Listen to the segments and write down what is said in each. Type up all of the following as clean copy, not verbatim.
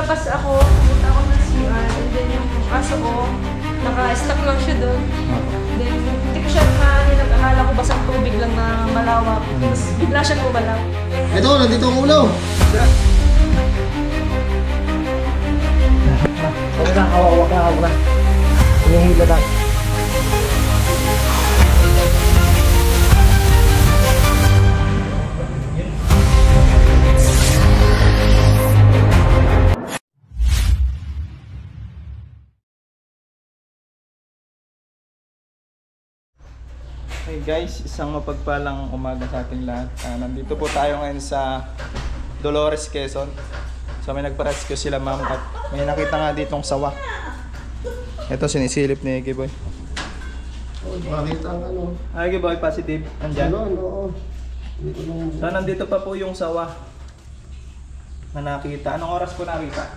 palabas ako, pumunta ako ng CR, and then yung aso ko, naka-stuck lang siya doon. Then, hindi ko siya akala ko basang tubig lang na malawak. Tapos, bigla siya gumalaw. Ito, nandito ang ulo. Huwag na, hawak na. Hinihila na. Hey guys, isang mapagpalang umaga sa ating lahat. Nandito po tayo ngayon sa Dolores, Quezon. So may nagpa-rescue sila ma'am at may nakita nga ditong sawa. Ito sinisilip ni Iggy Boy. Bakit ang ano? Iggy Boy, positive. Andyan. Oo. So nandito pa po yung sawa na nakita. Anong oras po nakita?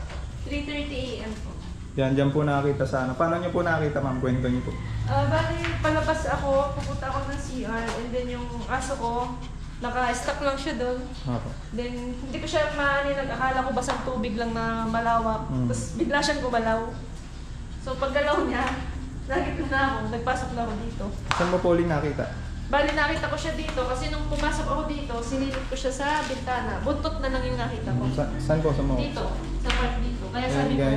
3:30 AM po. Dyan po nakita sana. Paano nyo po nakita ma'am? Kwento nyo po. Bali, palabas ako, pupunta ako ng CR, and then yung aso ko, naka-stuck lang siya doon. Then, hindi ko siya akala ko basang tubig lang na malawak. Tapos, bigla siyang gumalaw. So, paggalaw niya, nakita na ako, nagpasok na ako dito. Saan mo po uling nakita? Bali, nakita ko siya dito kasi nung pumasok ako dito, sinilip ko siya sa bintana. Buntot na lang yung nakita ko. Saan po sa mo? Dito, sa part dito. Kaya sabi ko,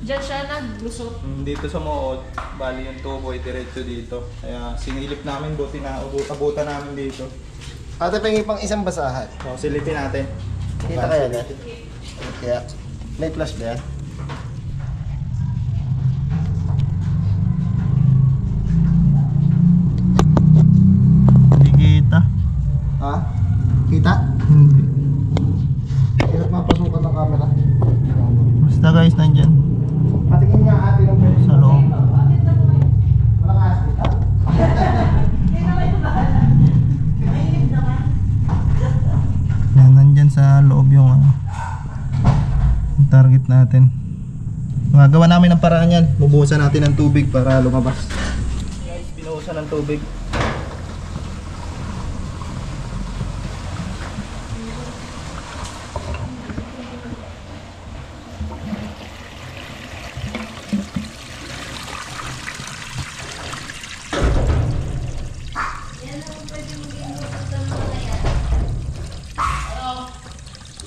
diyan siya naglusot. Dito sa Mood, bali yung tubo ay diretso dito. Kaya sinilip namin, buti na abutan namin dito. Ate, pengi pang isang basahan. So silipin natin. Kita kaya na? Kaya, may flash ba yan? Hindi kita. Ha? Kita? Hindi. Hirap mapasukan ng camera. Basta guys, nandyan. Patingin nga ate ng pwede. Sa loob. Malakas kita. Yan, nandyan sa loob yung target natin. Magawa namin ng paraan yan. Bubuhusan natin ng tubig para lumabas. Guys, binuhusan ng tubig.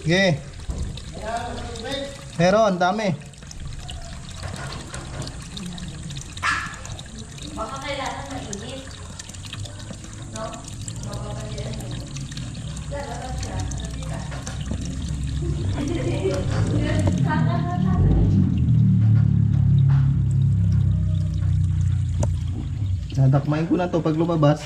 Sige. Meron, dami. Baka kailangan mainit. No? Baka kailangan. Lalabas siya. Nadakmain ko na to pag lumabas.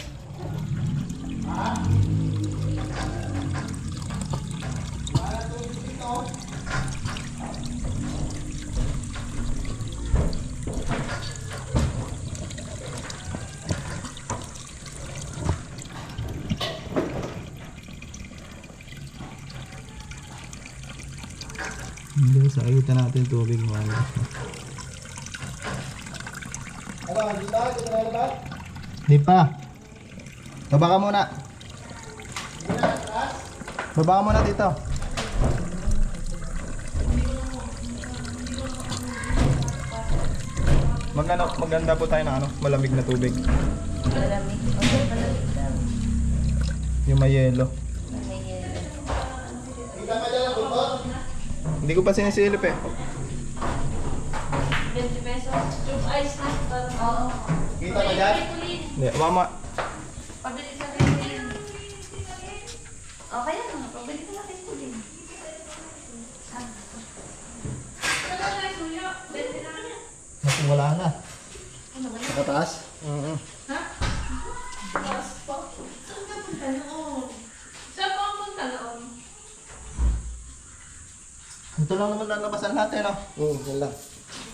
Hindi, sa ayutan natin tubig mo. Ano, dito? Dito na ba? Di pa. Baba ka muna. Baba ka muna dito. Maganda po tayo ng malamig na tubig. Malamig. Okay, malamig daw. Yung may yelo. May yelo. Kita ka dyan ang buntot? Hindi ko pa sinisilip eh. 20 pesos. Yung ice na. Oo. Kita ka dyan? Hindi, mama. Pabili sa Kikulin. O kaya nga, pabili ka na Kikulin. Ano na yung suyo? 20 na kanya. Naku, wala na. Nakataas? Ha? Taas po. Saan ka punta noon? Saan po ang punta noon? Ito lang naman lalabasan natin, no? Yan lang.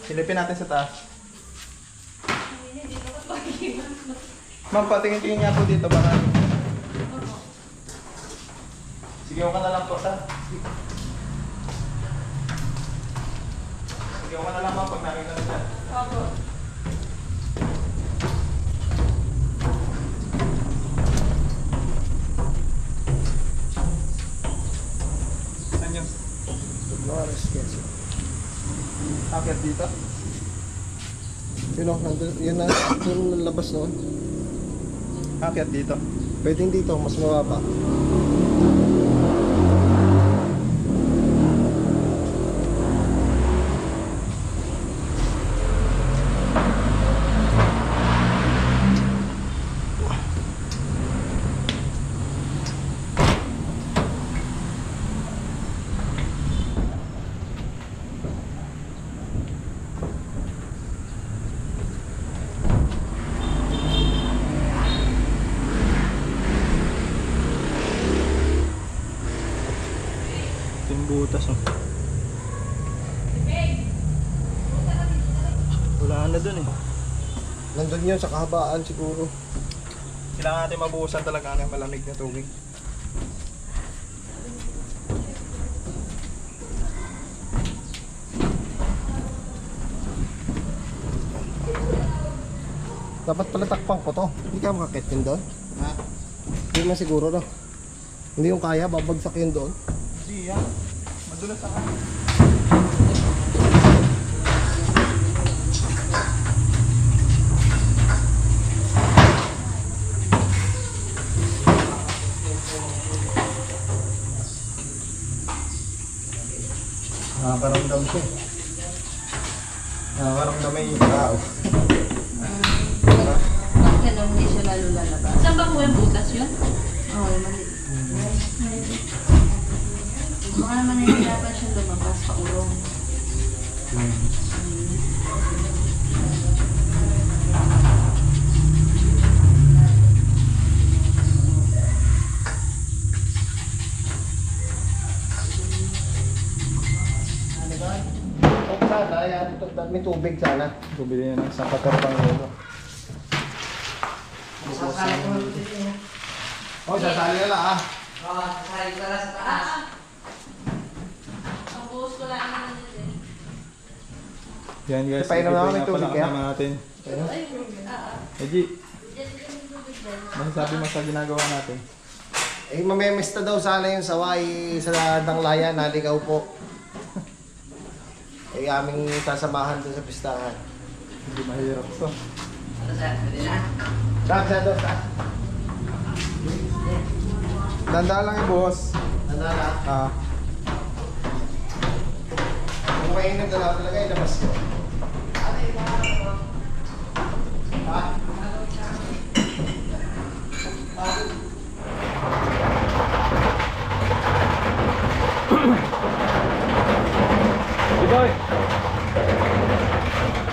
Silipin natin sa taas. Hindi ko pa pag-iwan. Ma'am, patingin-tingin nga po dito baka. Sigaw ka na lang po, ta. Sigaw ka na lang ma'am pag nakita na siya. Opo. Saan yun? Dolores, Quezon. Akyat dito. Yun o, yun na, yung labas noon. Akyat dito. Pwedeng dito, mas mababa. Ito yung butas oh. Wala na dun eh. Nandun yun sa kahabaan siguro. Kailangan natin mabuhusan talaga ng malamig na tubig. Dapat pala takpang ko to. Hindi ka makakit yun doon. Ha? Hindi man siguro no. Hindi yung kaya, babagsak yun doon. Hindi yan. Madulas ako. Nakakaramdam siya. Nakakaramdam yung tao. Bakit hindi siya lalo lalabas? Saan ba po yung butas yun? Oo, mali. Baka naman nahihirapan siya lumabas pa urong. O sana, yan, may tubig sana. Bumili na ng isang katarpang ulo. O, sasali na lang ah. Ang buhos ko lang naman yun. Yan guys, Painom na kami ituloy tubig, pala kaya? kasama natin. Eji, masasabi mo sa ginagawa natin? Eh, mamemesta daw sana yung saway sa Danglaya, naligaw po. Eh, aming sasamahan doon sa pistahan. Hindi mahirap to. Saan doon, saan? Danda lang yung boss. Nandala. Ah, Kung mainit na lang talaga, ilabas ko. Ha? Jiboy!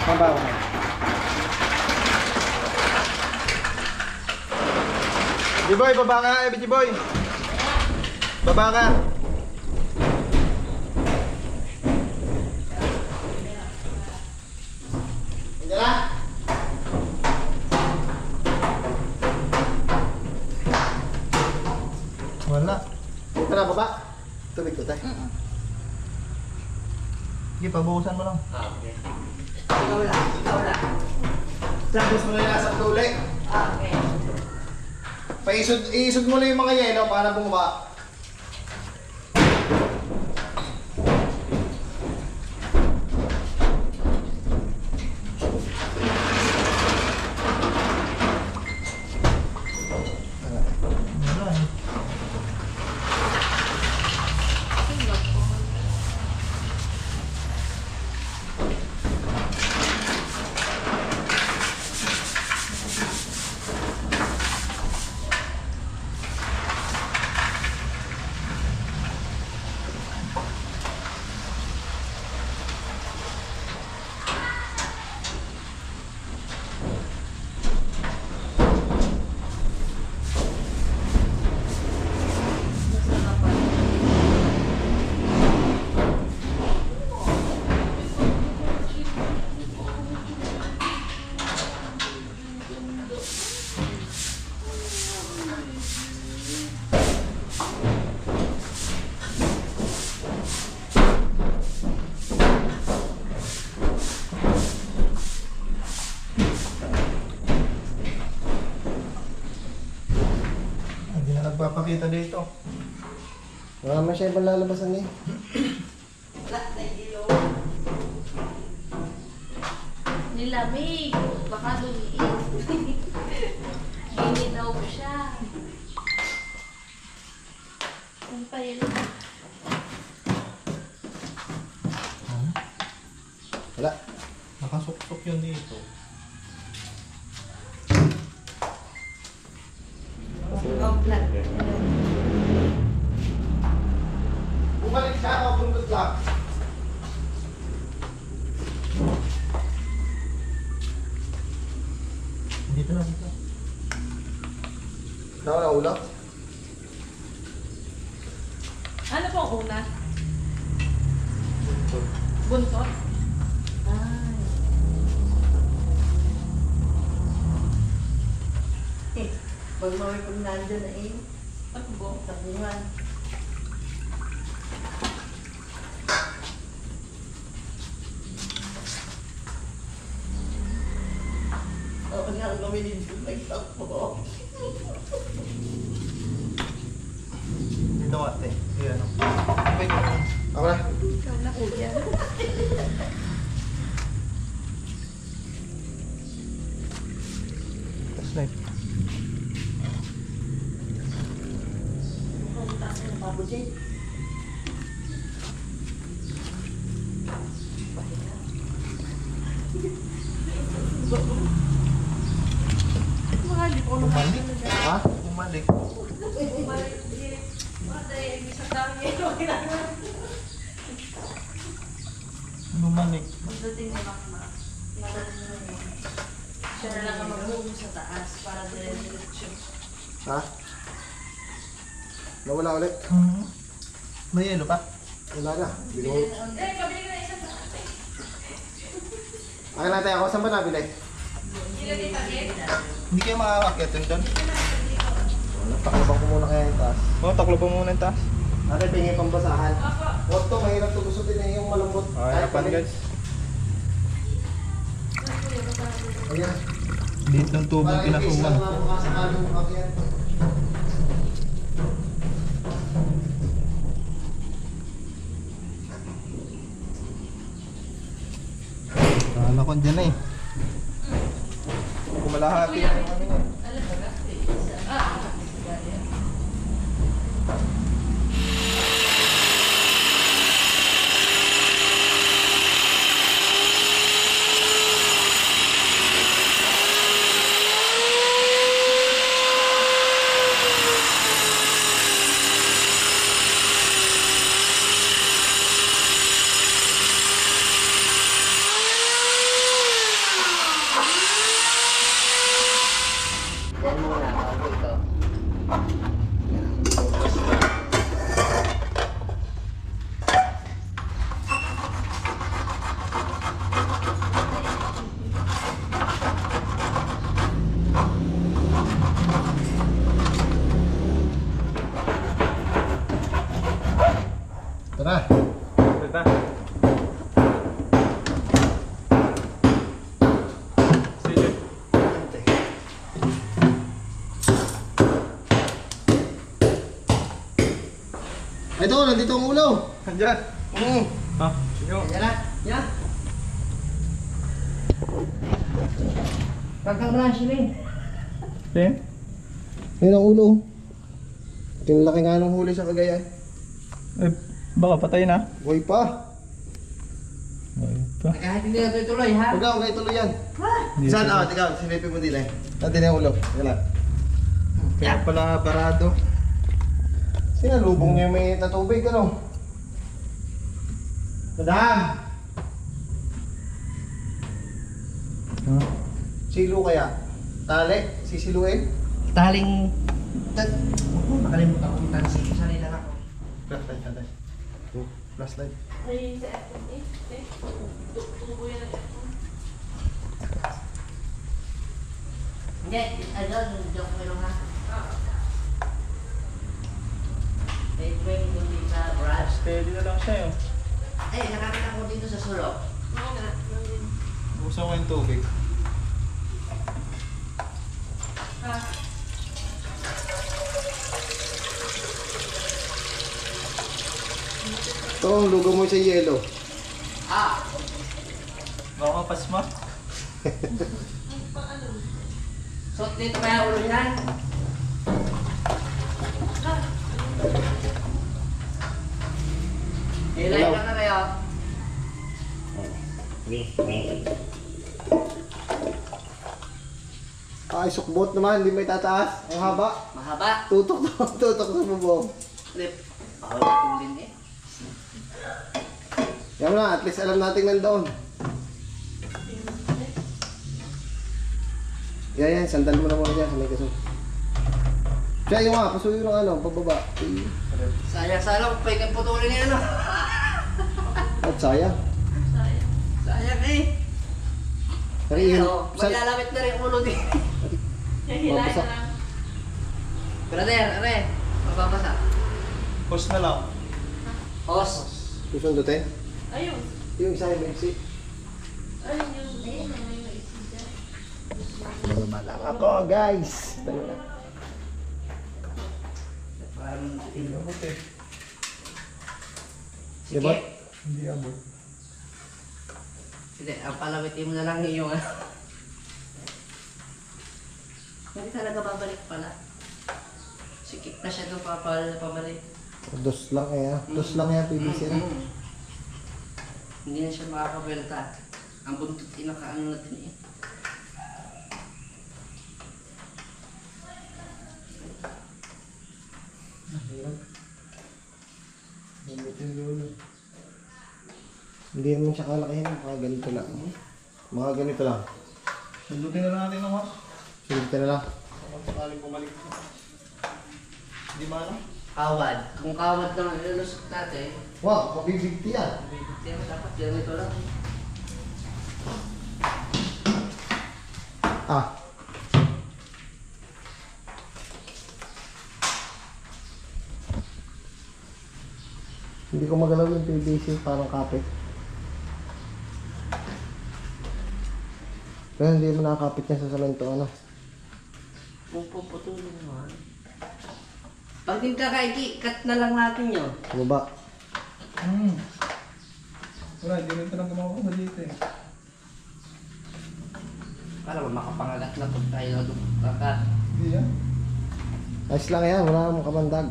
Mabaw na. Jiboy, baba ka! Jiboy! Baba ka! Hindi na? Wala. Dito na baba. Tubig ko tayo. Sige, pabuhusan mo lang. Tapos mo na yung nasa tuli. Iisod mo lang yung mga yelo para bumaba. Wala eh. Hindi na nagpapakita dito. Wala naman siya ibang lalabasan eh. Wala, nahihilo. lamig. Baka lumiit. Gininaw ko siya. Ano pa yun? Wala. Nakasuksok yun dito. Bumalik siya o bundot lang? Dito na, dito. Nawala ulo? Ano pong una? Buntot? Ay. Pag mawag kong nandun na eh, Takbo. tabuhan. Oo nga, gawin din nagtakbo. Dito ate. Ayan. Okay. Ako na. Ikaw na kuya. Tapos na. Mabuti. Mga hindi ko naman. Ha? Bumalik. Bumalik. Pagdating ni Makma, siya na lang ang mag-move sa taas para dire-diretso. Ha? Nawala ulit? May yelo pa? Wala na. Binuhol. Akin natin ako. Saan ba nabili? Hindi kayo makakakyat yun doon? Taklobang ko muna kaya yung taas. Oo, taklo pa muna yung taas. Ate, pingin pang basahan. Huwag to, mahirap to. Gusto din eh yung malambot. Okay, harapan guys. Ayan. Dito ng tubig Parang yung case pinasuman. lang na makasakaling makakyan. Kala ko dyan na eh. Kumalahati na yung kami niya. Yan muna, ako ito. Tara. Tata. Sige. Ito, nandito ang ulo. Andyan. Ha? Sige. Yan na, yan. Pagkabran sila eh. Then? Yun ang ulo. Tinlaki nga nung huli sa Cagayan. Eh, baka patay na. Boy pa. Kahit hindi na ito tuloy ha. Huwag na, tuloy yan. Saan? Ah, tika, sinipin mo din eh. Natin yung ulo. Yan na. Kaya pala parado. Sinalubong niya yung may na tubig, ano? Madam! Ha? Silo kaya? Tali? Sisiluin? Taling... Nakalimutan ko yung tansi. Sanay lang ako. Flashlight natin. Flashlight. Ay, sa aircon eh. Tubo yan ang aircon. Hindi, ano, joke mo lang ha. Wait, wait, hindi sa brush. Steady na lang siya yun. Eh, nakakita ko dito sa sulok. Oo nga. nandun. Buksan ko yung tubig. Ah, Ito, lugaw mo sa yelo. Ah! Baka pasma. So, dito kaya ulo yan? Ilay ka na kayo. Ay, sukbot naman, hindi may tataas. Ang haba. Mahaba. Tutok sa bubong. Lip. Bawal tulin eh. Yan na, at least alam natin nandoon. Yan, sandal mo na muna dyan sa may kaso. Siya yung nga, pasuyo ng ano, pababa. Sayang-sayang kung pwede putulin niya ano. At sayang. Sayang eh. Ayun, Maglalawit na rin ulo din. Hihilahin na lang. Brother, are. Mababasa. Post na lang. Os. susundutin. Ayun. Yung isa yung exit. Ayun yung may maisip dyan. Bababa lang ako, guys. Tayo na. Parang Diba? Hindi abot. Hindi, ang palawitin mo na lang yung ano. Hindi talaga babalik pala. Sikip na siya doon pabalik. Dos lang eh. Dos lang yan, PVC na. Hindi na siya makakabelta. Ang buntot inakaano natin eh. Hindi naman siya kalakihin. Mga ganito lang. Mga ganito lang. Sundutin na lang natin ng mas. Sundutin na lang. Kung sakaling bumalik. Hindi ba ano? Kawad. Kung kawad naman ilulusot natin, Wow, mabibigti yan. bibigti mo dapat ganito lang. Ah. Hindi ko magalaw yung PVC, parang kapit. Pero hindi mo nakakapit yan sa salento, ano? Kung puputulin naman. Pag din kakaiki, cut na lang natin yun. Baba. Wala, hindi rin talaga makuha dito eh. Para makapangagat na pag tayo nagkakat. Hindi yan. Ayos lang yan, wala namang kamandag.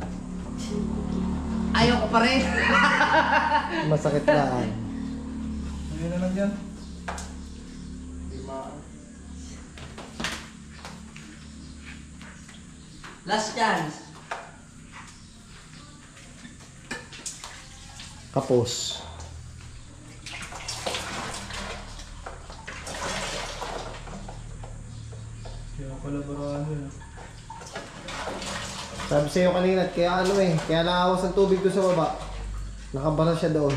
Ayaw ko pa rin. Masakit lang. Hindi na lang yan. Hindi Last chance. Kapos. Kaya pala barado eh. Sabi sa'yo kanina, kaya ano eh, kaya nakawas ng tubig doon sa baba. Nakabara siya doon.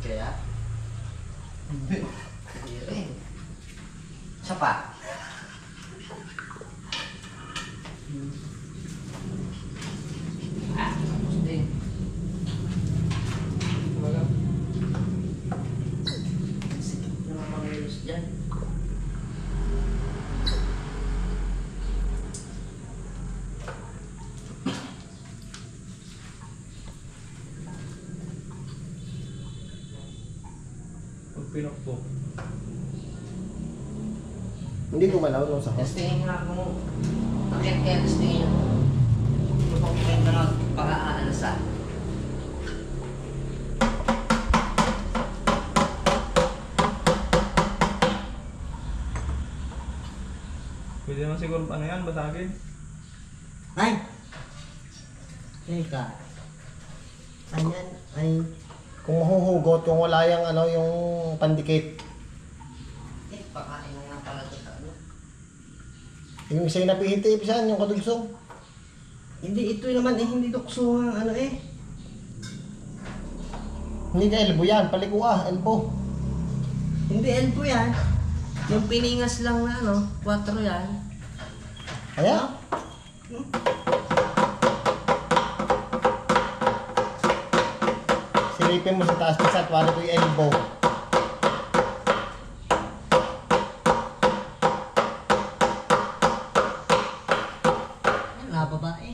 Kaya? Hindi. Hindi rin. Siya pa. Tapos din. Wala. Sikip na mga mangilos dyan. Pag pinakbo. Hindi gumalaw nung sahos. Testingin mo na kung bakit kaya testingin mo. Kung kung na pag-aalasa. Pwede naman siguro ano yan, basagin. Ay! Teka. Ayan ay... Kung mahuhugot, yung wala yung ano, yung pandikit. Pakain na nga pala ito sa ano. Yung isa yung napihiti, saan yung kadulsong. Hindi, ito naman eh, hindi tukso ang ano eh. Hindi ka elbow yan, paliko elbow. Hindi elbow yan. Yung piningas lang na ano, 4 yan. Kaya? Silipin mo sa taas kasi at wala ko yung elbow. Wala babae.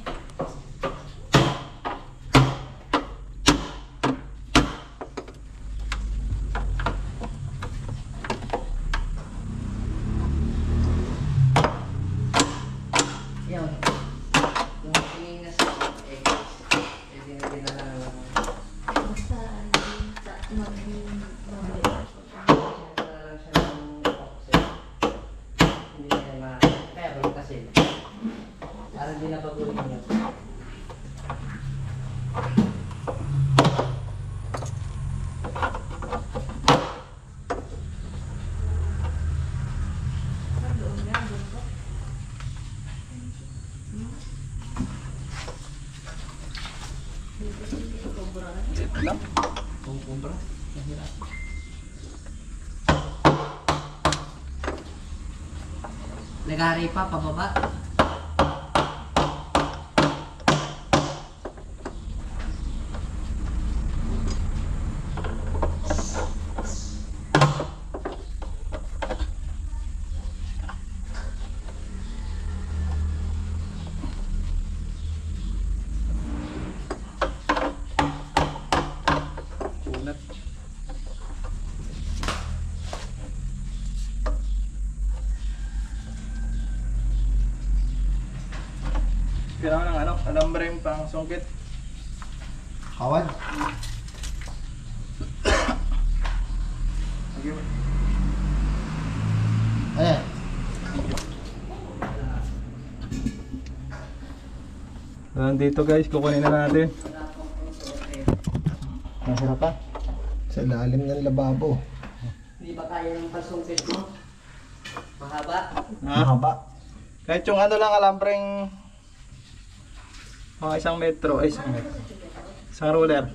Wait lang. Kumpra. Nag-aari pa, pababa. Kunat. Kailangan ng ano, alambreng pang sungkit. Kawad. Okay. Ayan. Nandito guys, kukunin na natin. Masarap pa. Sa ilalim ng lababo. Hindi ba kaya ng pasungkit mo? Mahaba? Mahaba. Kahit yung ano lang, alambreng mga 1 metro, ay 1 metro. Isang ruler.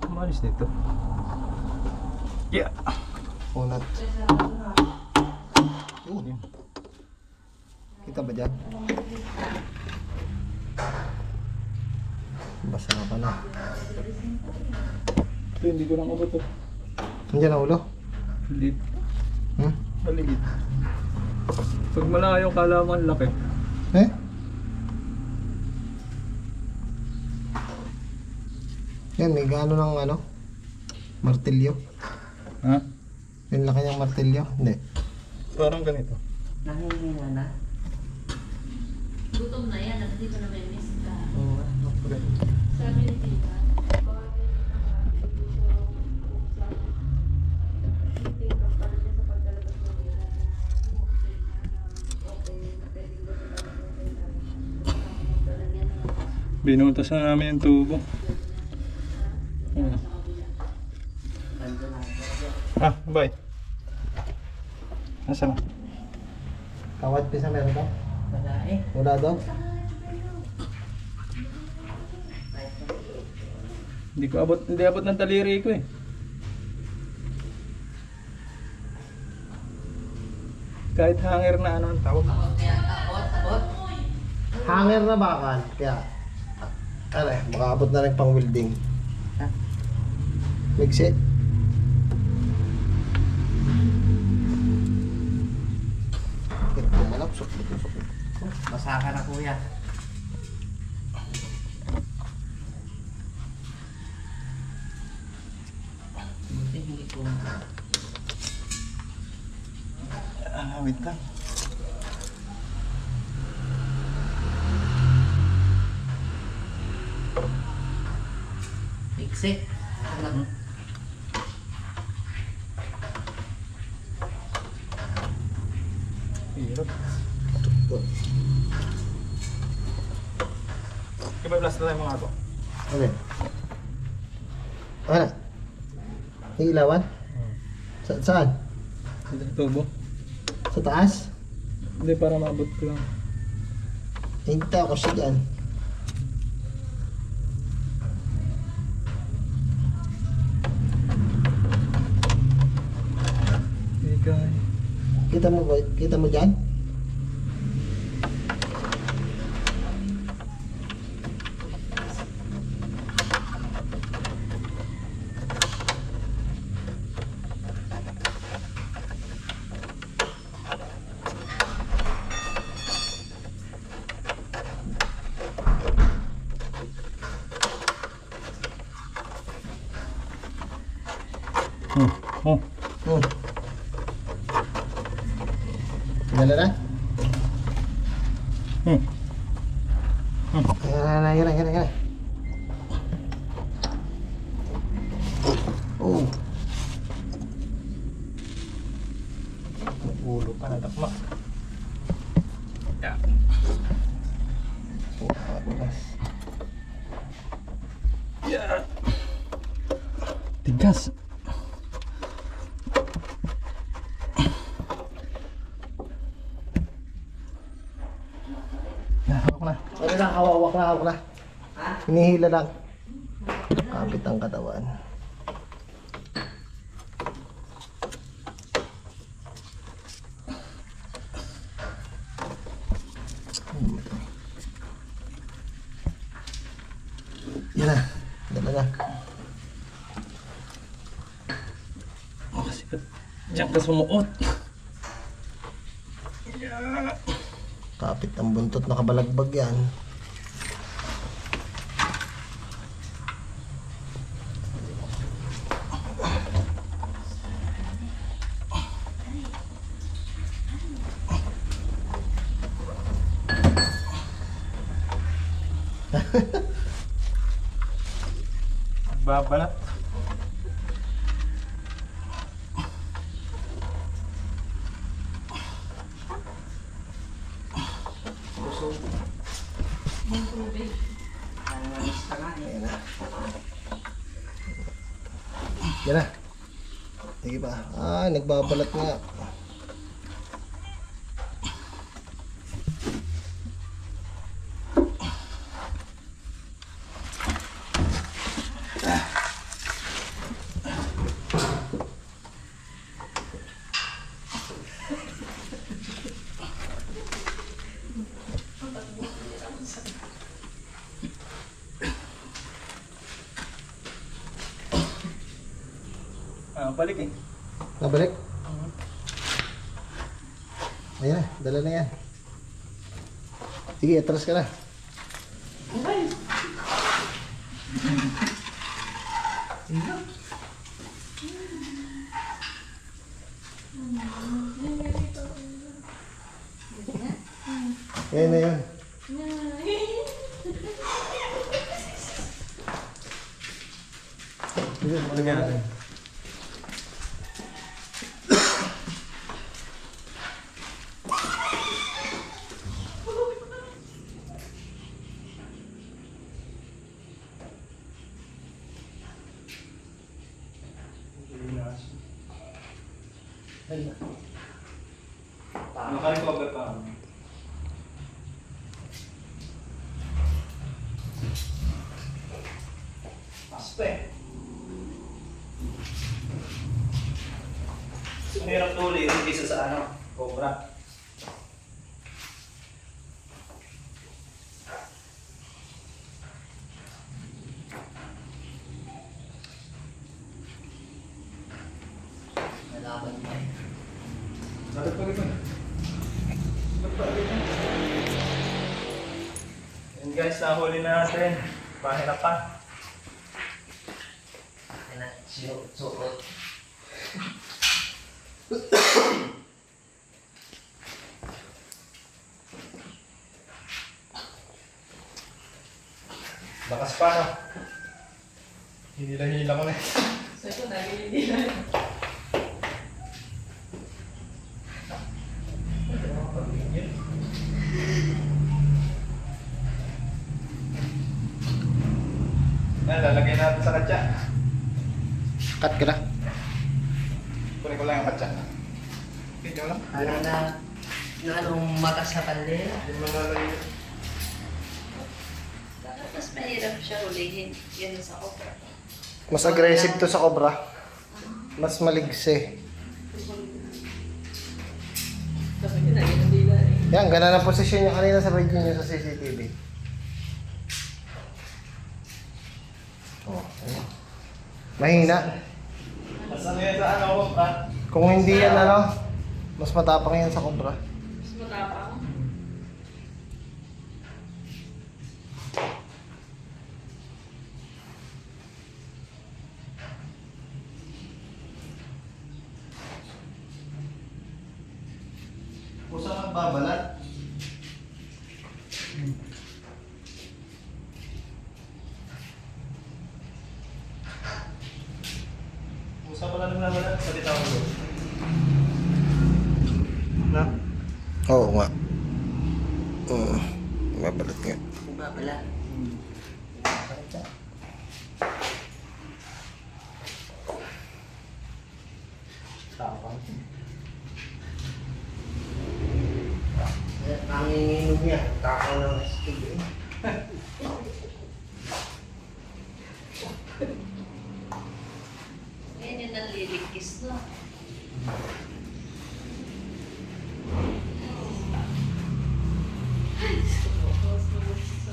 Umalis dito. Yeah. Kunat. Kita ba dyan? Basa na pala. Ito, hindi ko lang abot to. Nandiyan na ulo? Hindi. Hmm? Maliit. Pag malayo, kala mo ang laki. Eh? Yan, may gaano ng ano? Martilyo. Ha? Yung laki niyang martilyo? Hindi. Parang ganito. Nahihina na. Gutom na yan, at hindi ko na may miss ka. Oo. Sabi ni Tita. Binutas na namin yung tubo. Ah, bye. Nasaan na? Kawad pisa meron daw? Wala eh. Wala daw? Hindi abot ng taliri ko eh. Kahit hanger na ano ang tawag. Hanger na bakal. Kaya, ano eh, makaabot na rin pang welding. Ha? Migsit. Ito malapsok. Basa ka na kuya. Buti hindi ko. Wait lang. Fix it. Alam. Hirap. Kaya blast na tayo mga ito. Okay. Ano? Yung ilawan? Saan? Dito sa tubo. Sa taas? Hindi, para maabot ko lang. Hintay ako siya dyan. Bigay. Kita mo ba? Kita mo dyan? Oh. Dala na? Hmm. Yan na. Oh. Ulo pa na takma. Yeah. Oh, patas. Yeah. Tigas. Hawak na. Ano lang, hawak na. Hinihila lang. Kapit ang katawan. Yan na. Dala na. Oh, sikat. Diyan ka sumuot. Kapit ang buntot, nakabalagbag yan. Babalat. Yan na. Sige pa. Nagbabalat nga. Balik eh. Nabalik? Ayan na, dala na yan. Sige, atras ka na. Ayan na yun. Sige, malagyan natin. Naka-recover pa. Aspe. Mahirap tuli yung isa sa ano, cobra. Nalaban pa eh. Dapat pa rin. Yan guys, nahuli na natin. Mahirap pa. Yan na, suot. Bakas pa no? Hinila-hila ko na. Sabi ko, nagilidila. Yan, lalagay natin sa katsa. Cut ka na. Kunin ko lang yung katsa. Video lang. Ano na, anong mata sa kandil? Hindi mo lalagay. Dapat mas mahirap siya hulihin. Yan sa cobra. Mas aggressive to sa cobra. Mas maligse. Sabi ko, nagilidila rin. Yan, ganun ang posisyon niya kanina sa video niyo sa CCTV. Oh, ayan. Mahina. Mas ano yan sa ano ko pa? Kung hindi yan mas matapang yan sa cobra. Mas matapang. Kung saan magbabalat? Usa pa lang naman sa bitaw ko. Na? Oo nga. Mabalat nga. Babala. Tapang. Nanginginom niya. Takaw ng astig eh. Yan yung naliligkis no.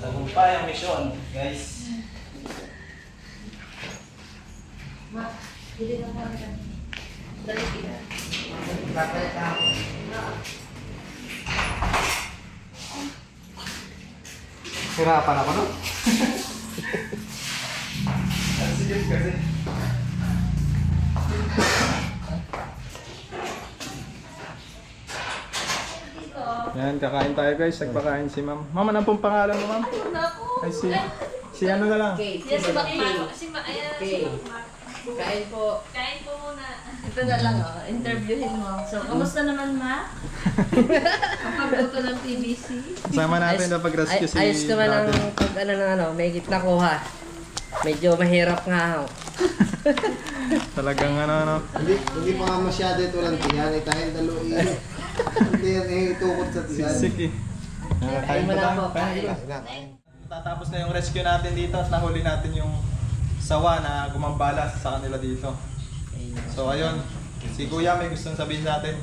Tagumpay ang misyon, guys. Ma, hindi na mo yan. Dali kita. Bakit ako? Hirapan ako, no? Sige, kasi. Yan, kakain tayo guys. Nagpakain si ma'am. Ma'am, ano pong pangalan mo, ma'am? Ay, si ano na lang? Okay. Yes, si Macmac. Ayan, si Okay. Macmac. Kain po. Kain po muna. Ito na lang, oh. Interviewin mo. So, kamusta naman, Ma? Kapag ng PBC. Kasama natin na pag-rescue si Ayos naman ang brother. pag may gitna ko ha. Medyo mahirap nga ako. Talagang ano. Hindi pa nga masyado ito lang tiyan. Itahin daloy. Hindi yan itukot sa tiyan. Sisik eh. Kain mo pa na lang. po, Kain kain. pa. Tatapos na yung rescue natin dito at nahuli natin yung sawa na gumambalas sa kanila dito. So ayun, si Kuya may gustong sabihin sa atin.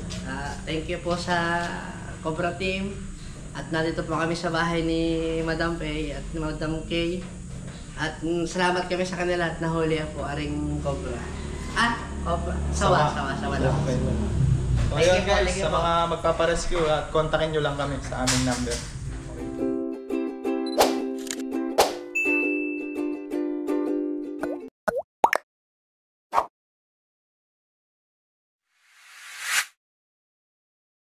Thank you po sa Cobra Team. At nandito po kami sa bahay ni Madam Pei at ni Madam Kay. At salamat kami sa kanila at nahuli po aring Cobra. Cobra. Sawa daw. So ayun guys, sa mga magpaparescue at kontakin nyo lang kami sa aming number.